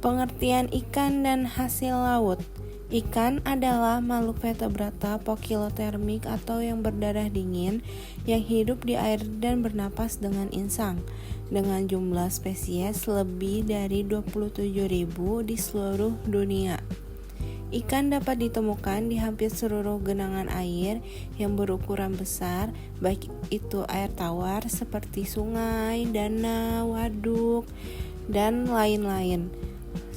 Pengertian ikan dan hasil laut. Ikan adalah makhluk vertebrata pokilotermik atau yang berdarah dingin yang hidup di air dan bernapas dengan insang, dengan jumlah spesies lebih dari 27.000 di seluruh dunia. Ikan dapat ditemukan di hampir seluruh genangan air yang berukuran besar, baik itu air tawar seperti sungai, danau, waduk, dan lain-lain.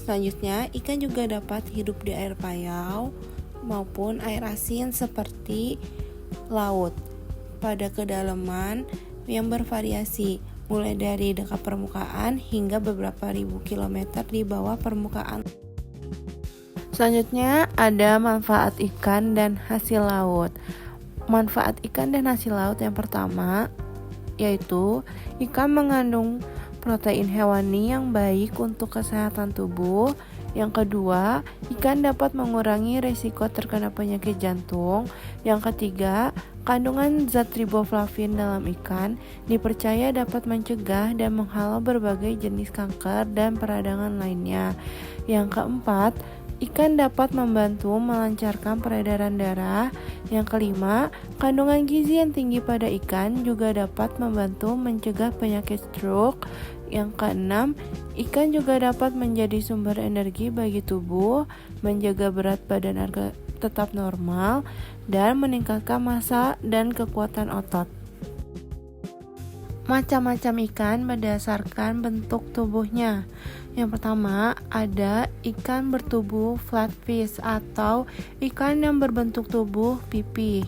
Selanjutnya, ikan juga dapat hidup di air payau maupun air asin seperti laut pada kedalaman yang bervariasi, mulai dari dekat permukaan hingga beberapa ribu kilometer di bawah permukaan. Selanjutnya, ada manfaat ikan dan hasil laut. Manfaat ikan dan hasil laut yang pertama yaitu ikan mengandung protein hewani yang baik untuk kesehatan tubuh. Yang kedua, ikan dapat mengurangi risiko terkena penyakit jantung. Yang ketiga, kandungan zat riboflavin dalam ikan dipercaya dapat mencegah dan menghalau berbagai jenis kanker dan peradangan lainnya. Yang keempat, ikan dapat membantu melancarkan peredaran darah. Yang kelima, kandungan gizi yang tinggi pada ikan juga dapat membantu mencegah penyakit stroke. Yang keenam, ikan juga dapat menjadi sumber energi bagi tubuh, menjaga berat badan agar tetap normal, dan meningkatkan massa dan kekuatan otot. Macam-macam ikan berdasarkan bentuk tubuhnya. Yang pertama, ada ikan bertubuh flatfish atau ikan yang berbentuk tubuh pipi.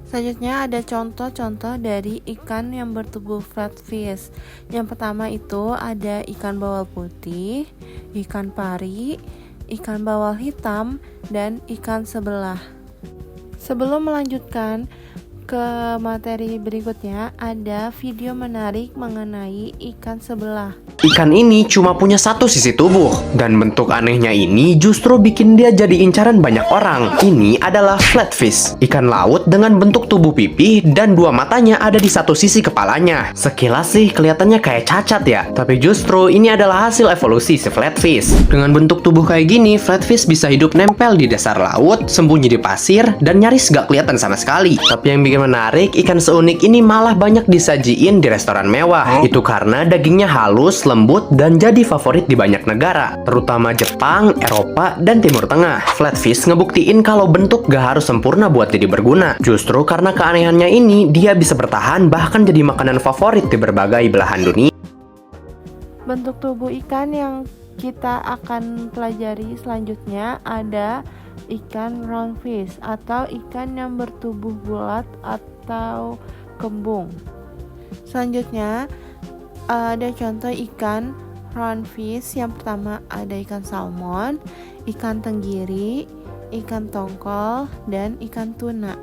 Selanjutnya ada contoh-contoh dari ikan yang bertubuh flatfish. Yang pertama itu ada ikan bawal putih, ikan pari, ikan bawal hitam, dan ikan sebelah. Sebelum melanjutkan ke materi berikutnya, ada video menarik mengenai ikan sebelah. Ikan ini cuma punya satu sisi tubuh, dan bentuk anehnya ini justru bikin dia jadi incaran banyak orang. Ini adalah flatfish, ikan laut dengan bentuk tubuh pipih dan dua matanya ada di satu sisi kepalanya. Sekilas sih kelihatannya kayak cacat ya, tapi justru ini adalah hasil evolusi si flatfish. Dengan bentuk tubuh kayak gini, flatfish bisa hidup nempel di dasar laut, sembunyi di pasir, dan nyaris gak kelihatan sama sekali. Tapi yang bikin menarik, ikan seunik ini malah banyak disajiin di restoran mewah. Itu karena dagingnya halus, lembut, dan jadi favorit di banyak negara, terutama Jepang, Eropa, dan Timur Tengah. Flatfish ngebuktiin kalau bentuk gak harus sempurna buat jadi berguna. Justru karena keanehannya ini, dia bisa bertahan bahkan jadi makanan favorit di berbagai belahan dunia. Bentuk tubuh ikan yang kita akan pelajari selanjutnya ada ikan roundfish atau ikan yang bertubuh bulat atau kembung. Selanjutnya ada contoh ikan roundfish. Yang pertama ada ikan salmon, ikan tenggiri, ikan tongkol, dan ikan tuna.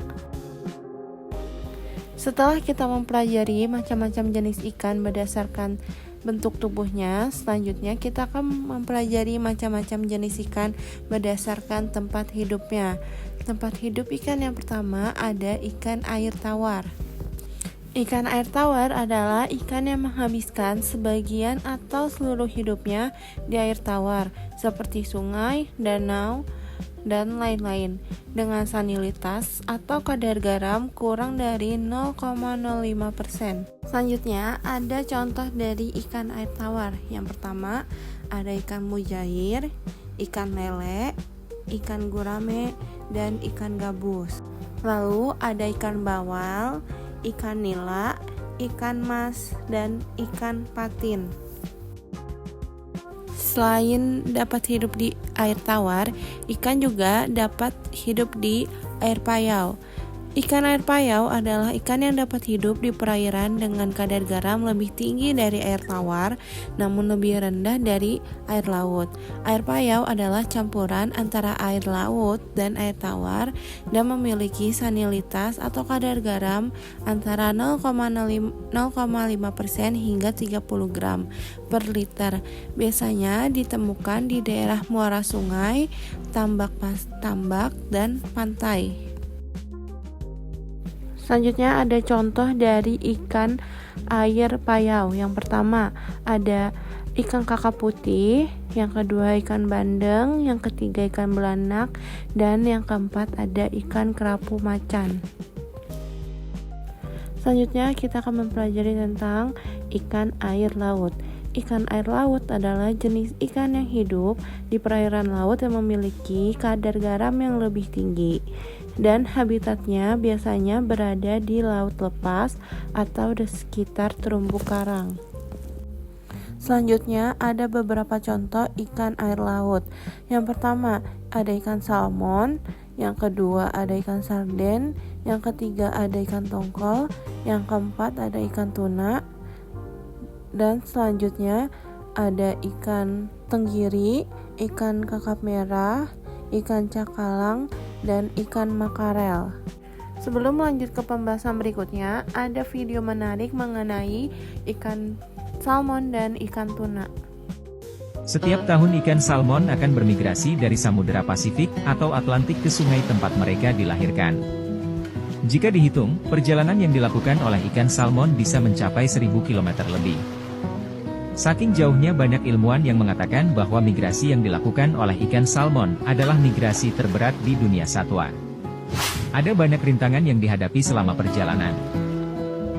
Setelah kita mempelajari macam-macam jenis ikan berdasarkan bentuk tubuhnya, selanjutnya kita akan mempelajari macam-macam jenis ikan berdasarkan tempat hidupnya. Tempat hidup ikan yang pertama ada ikan air tawar. Ikan air tawar adalah ikan yang menghabiskan sebagian atau seluruh hidupnya di air tawar, seperti sungai, danau, dan lain-lain, dengan salinitas atau kadar garam kurang dari 0,05%. Selanjutnya ada contoh dari ikan air tawar. Yang pertama ada ikan mujair, ikan lele, ikan gurame, dan ikan gabus. Lalu ada ikan bawal, ikan nila, ikan mas, dan ikan patin. Selain dapat hidup di air tawar, ikan juga dapat hidup di air payau. Ikan air payau adalah ikan yang dapat hidup di perairan dengan kadar garam lebih tinggi dari air tawar, namun lebih rendah dari air laut. Air payau adalah campuran antara air laut dan air tawar dan memiliki salinitas atau kadar garam antara 0,5% hingga 30 gram per liter. Biasanya ditemukan di daerah muara sungai, tambak, dan pantai. Selanjutnya ada contoh dari ikan air payau. Yang pertama ada ikan kakap putih, yang kedua ikan bandeng, yang ketiga ikan belanak, dan yang keempat ada ikan kerapu macan. Selanjutnya kita akan mempelajari tentang ikan air laut. Ikan air laut adalah jenis ikan yang hidup di perairan laut yang memiliki kadar garam yang lebih tinggi, dan habitatnya biasanya berada di laut lepas atau di sekitar terumbu karang. Selanjutnya ada beberapa contoh ikan air laut. Yang pertama ada ikan salmon, yang kedua ada ikan sarden, yang ketiga ada ikan tongkol, yang keempat ada ikan tuna, dan selanjutnya ada ikan tenggiri, ikan kakap merah, ikan cakalang, dan ikan makarel. Sebelum lanjut ke pembahasan berikutnya, ada video menarik mengenai ikan salmon dan ikan tuna. Setiap tahun ikan salmon akan bermigrasi dari Samudera Pasifik atau Atlantik ke sungai tempat mereka dilahirkan. Jika dihitung, perjalanan yang dilakukan oleh ikan salmon bisa mencapai 1000 km lebih. Saking jauhnya, banyak ilmuwan yang mengatakan bahwa migrasi yang dilakukan oleh ikan salmon adalah migrasi terberat di dunia satwa. Ada banyak rintangan yang dihadapi selama perjalanan.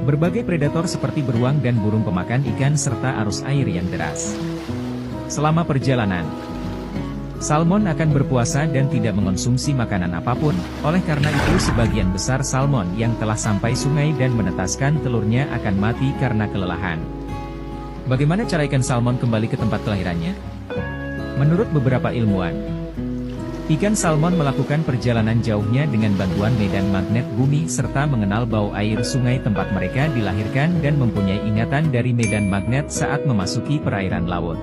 Berbagai predator seperti beruang dan burung pemakan ikan serta arus air yang deras. Selama perjalanan, salmon akan berpuasa dan tidak mengonsumsi makanan apapun. Oleh karena itu, sebagian besar salmon yang telah sampai sungai dan menetaskan telurnya akan mati karena kelelahan. Bagaimana cara ikan salmon kembali ke tempat kelahirannya? Menurut beberapa ilmuwan, ikan salmon melakukan perjalanan jauhnya dengan bantuan medan magnet bumi serta mengenal bau air sungai tempat mereka dilahirkan dan mempunyai ingatan dari medan magnet saat memasuki perairan laut.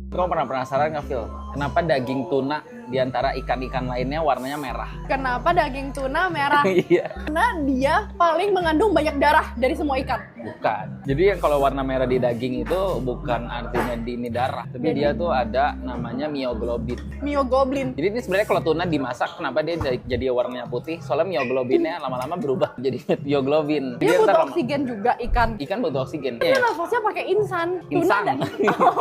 Kamu pernah penasaran nggak, Phil? Kenapa daging tuna di antara ikan-ikan lainnya warnanya merah? Kenapa daging tuna merah? Iya. Karena dia paling mengandung banyak darah dari semua ikan. Bukan. Jadi yang kalau warna merah di daging itu bukan artinya ini darah, tapi dia tuh ada namanya myoglobin. Myoglobin. Jadi ini sebenarnya kalau tuna dimasak, kenapa dia jadi warnanya putih? Soalnya myoglobinnya lama-lama berubah jadi myoglobin. Dia Jadi butuh ntar oksigen juga ikan. ikan butuh oksigen. Dia nafasnya pakai insan. Insan. Tuna ada.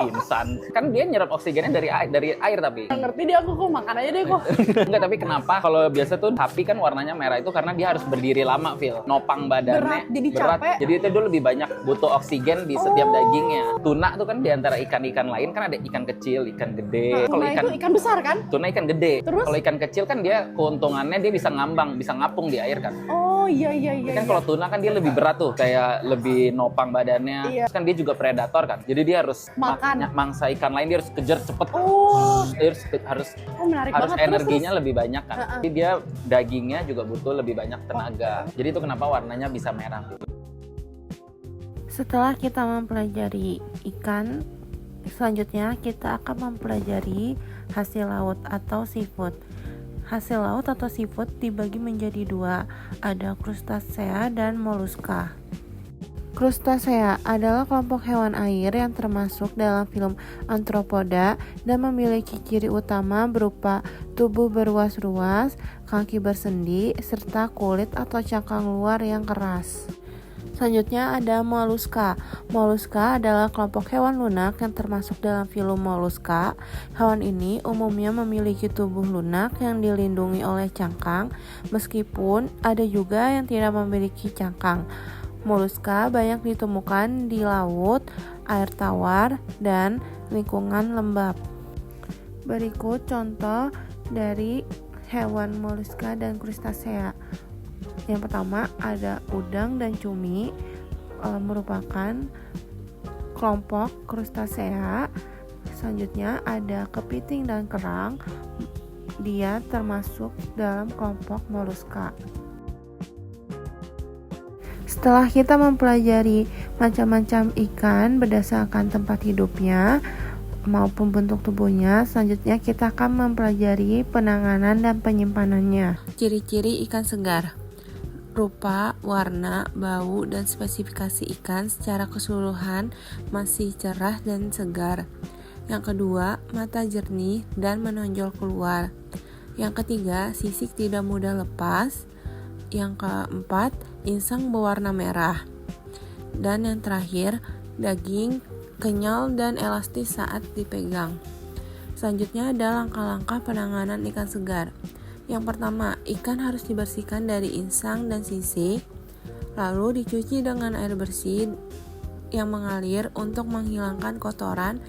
Insan. Kan dia nyerap oksigennya dari air tapi. Nggak ngerti dia, aku makan aja deh kok. Enggak, tapi kenapa kalau biasa tuh sapi kan warnanya merah itu karena dia harus berdiri lama, Phil. Nopang badannya Berat, jadi capek. Jadi itu dulu lebih banyak butuh oksigen di setiap dagingnya. Tuna tuh kan di antara ikan-ikan lain kan ada ikan kecil, ikan gede. Tuna itu ikan besar kan? Tuna ikan gede. Terus? Kalau ikan kecil kan dia keuntungannya dia bisa ngambang, bisa ngapung di air kan. Oh iya. Kan kalau tuna kan dia lebih berat tuh, kayak lebih nopang badannya. Iya. Terus kan dia juga predator kan. Jadi dia harus Makan. mangsa ikan lain, dia harus kejar cepet. Oh. Dia harus Menarik harus banget. energinya lebih banyak kan. Heeh. Jadi dia dagingnya juga butuh lebih banyak tenaga. Jadi itu kenapa warnanya bisa merah. Setelah kita mempelajari ikan, selanjutnya kita akan mempelajari hasil laut atau seafood. Hasil laut atau seafood dibagi menjadi dua, ada krustasea dan moluska. Krustasea adalah kelompok hewan air yang termasuk dalam film Arthropoda dan memiliki ciri utama berupa tubuh berruas-ruas, kaki bersendi, serta kulit atau cangkang luar yang keras. Selanjutnya ada moluska. Moluska adalah kelompok hewan lunak yang termasuk dalam filum Molluska. Hewan ini umumnya memiliki tubuh lunak yang dilindungi oleh cangkang, meskipun ada juga yang tidak memiliki cangkang. Moluska banyak ditemukan di laut, air tawar, dan lingkungan lembab. Berikut contoh dari hewan moluska dan krustasea. Yang pertama ada udang dan cumi, merupakan kelompok krustasea. Selanjutnya ada kepiting dan kerang, dia termasuk dalam kelompok moluska. Setelah kita mempelajari macam-macam ikan berdasarkan tempat hidupnya maupun bentuk tubuhnya, selanjutnya kita akan mempelajari penanganan dan penyimpanannya. Ciri-ciri ikan segar: rupa, warna, bau, dan spesifikasi ikan secara keseluruhan masih cerah dan segar. Yang kedua, mata jernih dan menonjol keluar. Yang ketiga, sisik tidak mudah lepas. Yang keempat, insang berwarna merah. Dan yang terakhir, daging kenyal dan elastis saat dipegang. Selanjutnya ada langkah-langkah penanganan ikan segar. Yang pertama, ikan harus dibersihkan dari insang dan sisik, lalu dicuci dengan air bersih yang mengalir untuk menghilangkan kotoran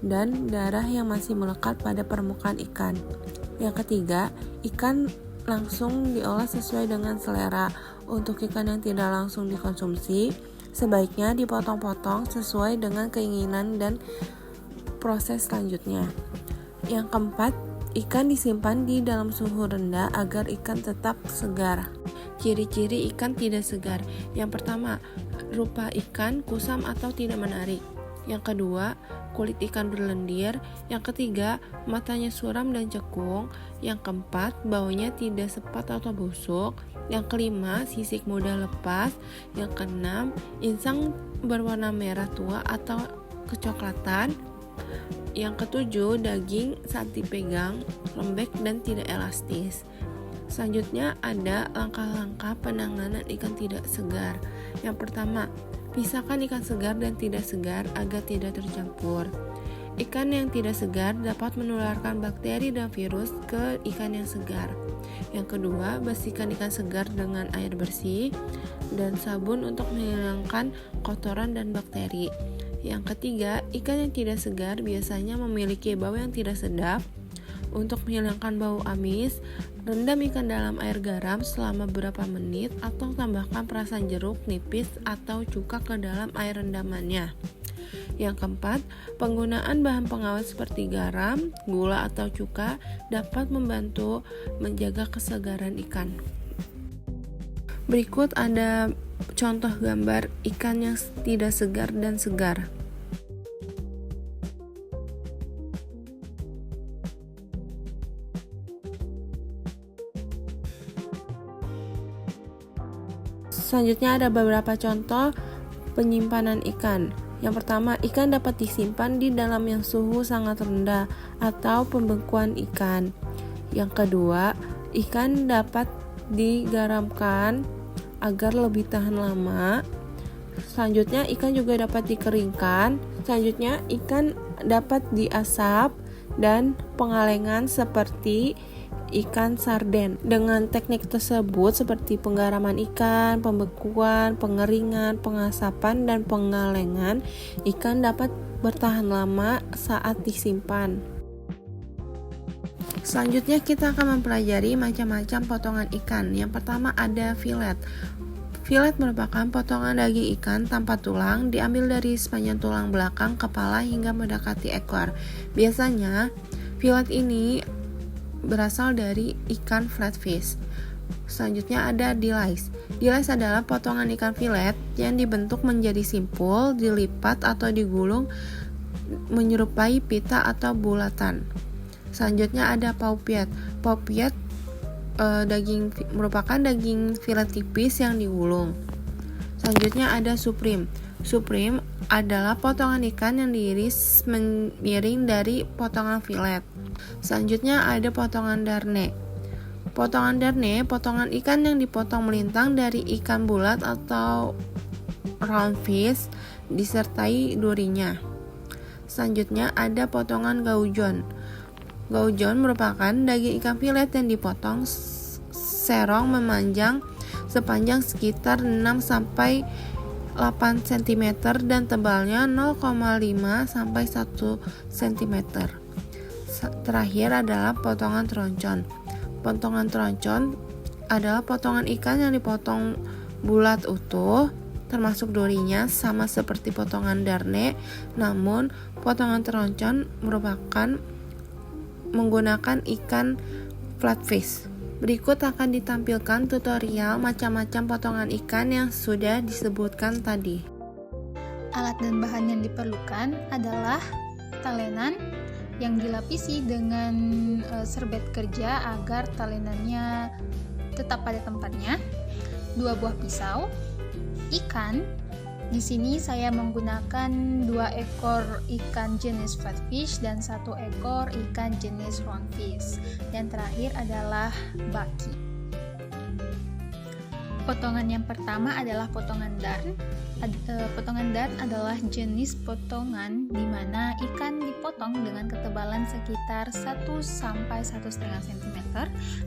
dan darah yang masih melekat pada permukaan ikan. Yang ketiga, ikan langsung diolah sesuai dengan selera. Untuk ikan yang tidak langsung dikonsumsi, sebaiknya dipotong-potong sesuai dengan keinginan dan proses selanjutnya. Yang keempat, ikan disimpan di dalam suhu rendah agar ikan tetap segar. Ciri-ciri ikan tidak segar. Yang pertama, rupa ikan kusam atau tidak menarik. Yang kedua, kulit ikan berlendir. Yang ketiga, matanya suram dan cekung. Yang keempat, baunya tidak sepat atau busuk. Yang kelima, sisik mudah lepas. Yang keenam, insang berwarna merah tua atau kecoklatan. Yang ketujuh, daging saat dipegang lembek dan tidak elastis. Selanjutnya ada langkah-langkah penanganan ikan tidak segar. Yang pertama, pisahkan ikan segar dan tidak segar agar tidak tercampur. Ikan yang tidak segar dapat menularkan bakteri dan virus ke ikan yang segar. Yang kedua, bersihkan ikan segar dengan air bersih dan sabun untuk menghilangkan kotoran dan bakteri. Yang ketiga, ikan yang tidak segar biasanya memiliki bau yang tidak sedap. Untuk menghilangkan bau amis, rendam ikan dalam air garam selama beberapa menit atau tambahkan perasan jeruk nipis atau cuka ke dalam air rendamannya. Yang keempat, penggunaan bahan pengawet seperti garam, gula atau cuka dapat membantu menjaga kesegaran ikan. Berikut ada contoh gambar ikan yang tidak segar dan segar. Selanjutnya ada beberapa contoh penyimpanan ikan. Yang pertama, ikan dapat disimpan di dalam yang suhu sangat rendah atau pembekuan ikan. Yang kedua, ikan dapat digaramkan agar lebih tahan lama. Selanjutnya, ikan juga dapat dikeringkan. Selanjutnya, ikan dapat diasap dan pengalengan seperti ikan sarden. Dengan teknik tersebut seperti penggaraman ikan, pembekuan, pengeringan, pengasapan, dan pengalengan, ikan dapat bertahan lama saat disimpan. Selanjutnya kita akan mempelajari macam-macam potongan ikan. Yang pertama ada filet. Filet merupakan potongan daging ikan tanpa tulang, diambil dari sepanjang tulang belakang, kepala hingga mendekati ekor. Biasanya filet ini berasal dari ikan flatfish. Selanjutnya ada dilis. Dilis adalah potongan ikan filet yang dibentuk menjadi simpul, dilipat atau digulung menyerupai pita atau bulatan. Selanjutnya ada paupiet. Paupiet merupakan daging filet tipis yang digulung. Selanjutnya ada supreme. Supreme adalah potongan ikan yang diiris miring dari potongan filet. Selanjutnya ada potongan darne. Potongan darne, potongan ikan yang dipotong melintang dari ikan bulat atau roundfish disertai durinya. Selanjutnya ada potongan gaujon. Gaujon merupakan daging ikan filet yang dipotong serong memanjang sepanjang sekitar 6-8 cm dan tebalnya 0,5 sampai 1 cm. Terakhir adalah potongan teroncon. Potongan teroncon adalah potongan ikan yang dipotong bulat utuh, termasuk durinya, sama seperti potongan darne. Namun, potongan teroncon merupakan menggunakan ikan flatfish. Berikut akan ditampilkan tutorial macam-macam potongan ikan yang sudah disebutkan tadi. Alat dan bahan yang diperlukan adalah talenan yang dilapisi dengan serbet kerja agar talenannya tetap pada tempatnya, 2 buah pisau, ikan, Di sini saya menggunakan 2 ekor ikan jenis flatfish dan 1 ekor ikan jenis roundfish. Dan terakhir adalah baki. Potongan yang pertama adalah potongan darn. Potongan darn adalah jenis potongan di mana ikan dipotong dengan ketebalan sekitar 1 sampai 1,5 cm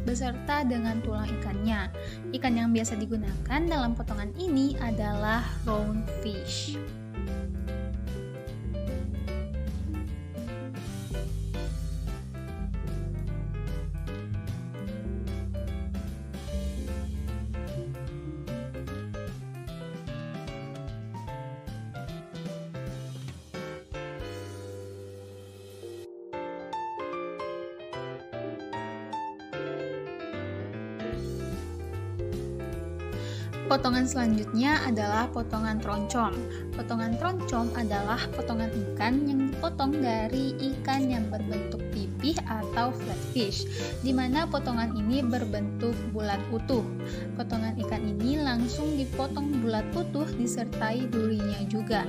beserta dengan tulang ikannya. Ikan yang biasa digunakan dalam potongan ini adalah roundfish. Potongan selanjutnya adalah potongan troncom. Potongan troncom adalah potongan ikan yang dipotong dari ikan yang berbentuk pipih atau flatfish, di mana potongan ini berbentuk bulat utuh. Potongan ikan ini langsung dipotong bulat utuh disertai durinya juga.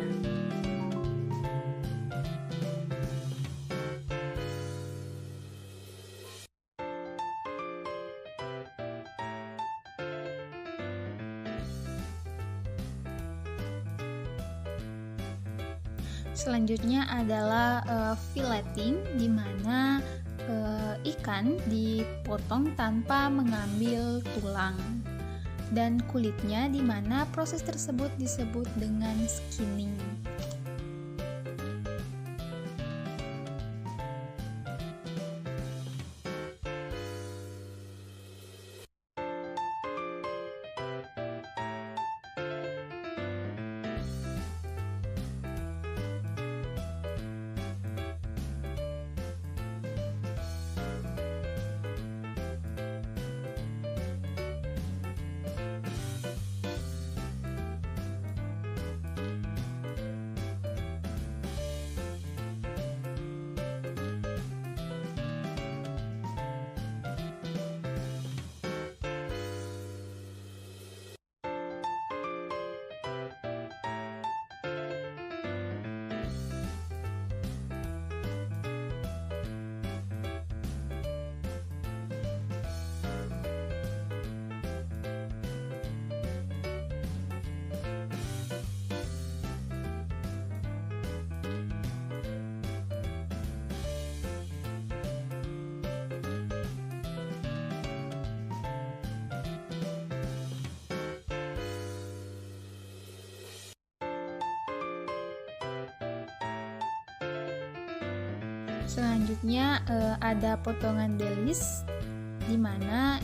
Selanjutnya adalah filleting, di mana ikan dipotong tanpa mengambil tulang dan kulitnya, di mana proses tersebut disebut dengan skinning. Selanjutnya ada potongan delis, di mana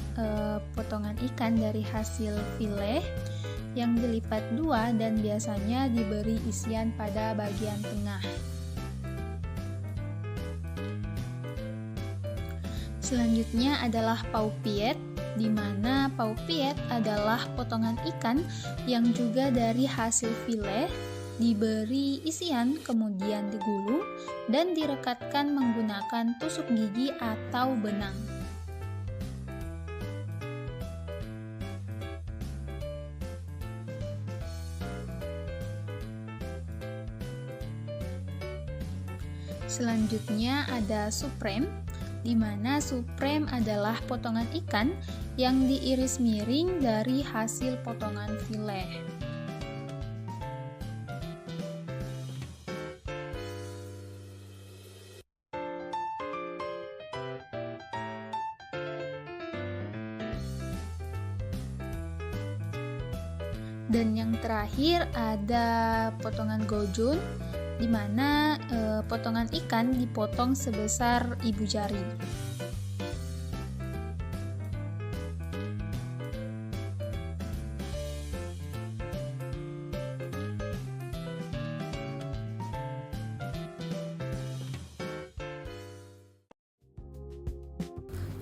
potongan ikan dari hasil file yang dilipat 2 dan biasanya diberi isian pada bagian tengah. Selanjutnya adalah paupiet, di mana paupiet adalah potongan ikan yang juga dari hasil file diberi isian kemudian digulung dan direkatkan menggunakan tusuk gigi atau benang. Selanjutnya ada supreme, di mana supreme adalah potongan ikan yang diiris miring dari hasil potongan file. Dan yang terakhir ada potongan gojun, di mana potongan ikan dipotong sebesar ibu jari.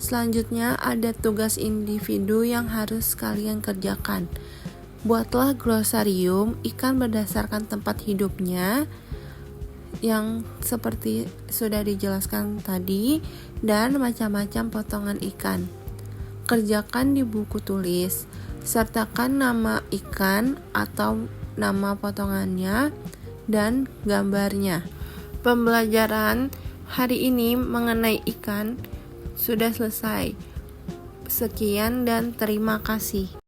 Selanjutnya ada tugas individu yang harus kalian kerjakan. Buatlah glosarium ikan berdasarkan tempat hidupnya yang seperti sudah dijelaskan tadi, dan macam-macam potongan ikan. Kerjakan di buku tulis, sertakan nama ikan atau nama potongannya dan gambarnya. Pembelajaran hari ini mengenai ikan sudah selesai. Sekian dan terima kasih.